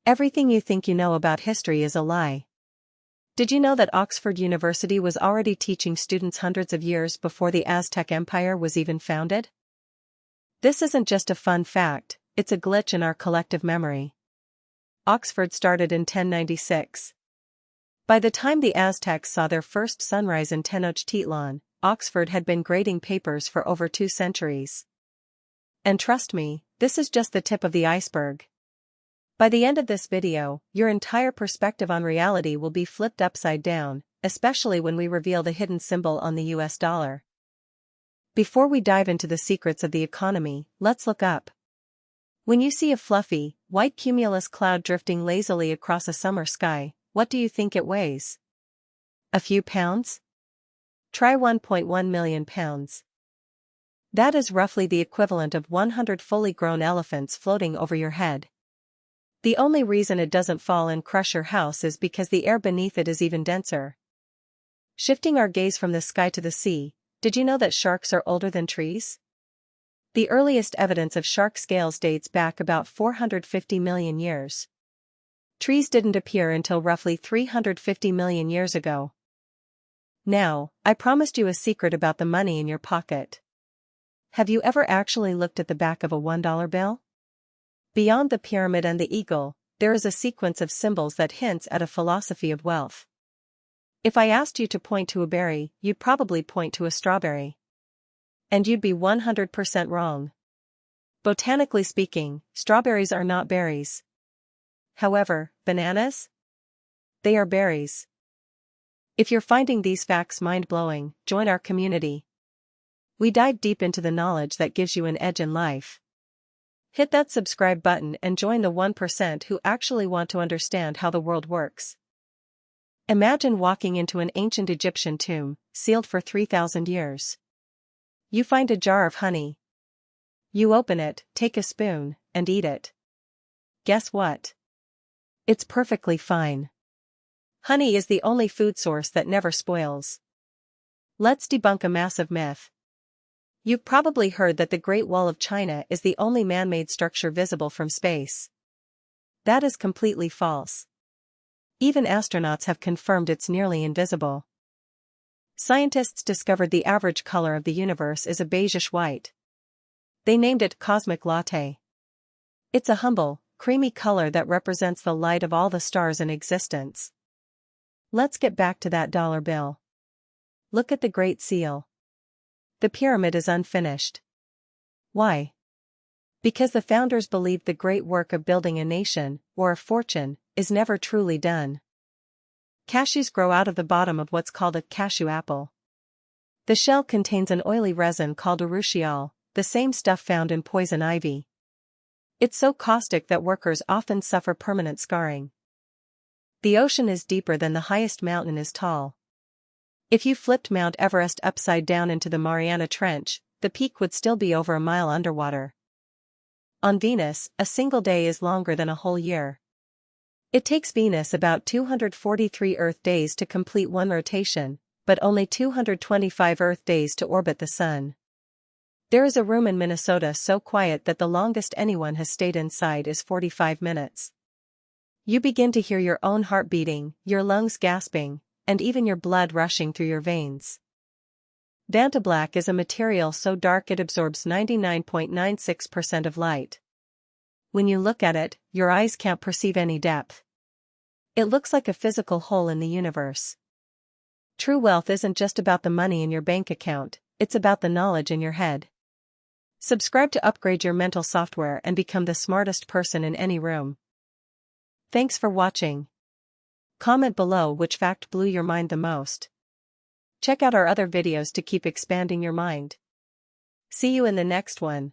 Everything you think you know about history is a lie. Did you know that Oxford University was already teaching students hundreds of years before the Aztec Empire was even founded? This isn't just a fun fact, it's a glitch in our collective memory. Oxford started in 1096. By the time the Aztecs saw their first sunrise in Tenochtitlan, Oxford had been grading papers for over 2 centuries. And trust me, this is just the tip of the iceberg. By the end of this video, your entire perspective on reality will be flipped upside down, especially when we reveal the hidden symbol on the US dollar. Before we dive into the secrets of the economy, let's look up. When you see a fluffy, white cumulus cloud drifting lazily across a summer sky, what do you think it weighs? A few pounds? Try 1.1 million pounds. That is roughly the equivalent of 100 fully grown elephants floating over your head. The only reason it doesn't fall and crush your house is because the air beneath it is even denser. Shifting our gaze from the sky to the sea, did you know that sharks are older than trees? The earliest evidence of shark scales dates back about 450 million years. Trees didn't appear until roughly 350 million years ago. Now, I promised you a secret about the money in your pocket. Have you ever actually looked at the back of a $1 bill? Beyond the pyramid and the eagle, there is a sequence of symbols that hints at a philosophy of wealth. If I asked you to point to a berry, you'd probably point to a strawberry. And you'd be 100% wrong. Botanically speaking, strawberries are not berries. However, bananas? They are berries. If you're finding these facts mind-blowing, join our community. We dive deep into the knowledge that gives you an edge in life. Hit that subscribe button and join the 1% who actually want to understand how the world works. Imagine walking into an ancient Egyptian tomb, sealed for 3,000 years. You find a jar of honey. You open it, take a spoon, and eat it. Guess what? It's perfectly fine. Honey is the only food source that never spoils. Let's debunk a massive myth. You've probably heard that the Great Wall of China is the only man-made structure visible from space. That is completely false. Even astronauts have confirmed it's nearly invisible. Scientists discovered the average color of the universe is a beigeish white. They named it cosmic latte. It's a humble, creamy color that represents the light of all the stars in existence. Let's get back to that dollar bill. Look at the Great Seal. The pyramid is unfinished. Why? Because the founders believed the great work of building a nation, or a fortune, is never truly done. Cashews grow out of the bottom of what's called a cashew apple. The shell contains an oily resin called urushiol, the same stuff found in poison ivy. It's so caustic that workers often suffer permanent scarring. The ocean is deeper than the highest mountain is tall. If you flipped Mount Everest upside down into the Mariana Trench, the peak would still be over a mile underwater. On Venus, a single day is longer than a whole year. It takes Venus about 243 Earth days to complete one rotation, but only 225 Earth days to orbit the Sun. There is a room in Minnesota so quiet that the longest anyone has stayed inside is 45 minutes. You begin to hear your own heart beating, your lungs gasping, and even your blood rushing through your veins. Vantablack is a material so dark it absorbs 99.96% of light. When you look at it, your eyes can't perceive any depth. It looks like a physical hole in the universe. True wealth isn't just about the money in your bank account, it's about the knowledge in your head. Subscribe to upgrade your mental software and become the smartest person in any room. Thanks for watching. Comment below which fact blew your mind the most. Check out our other videos to keep expanding your mind. See you in the next one.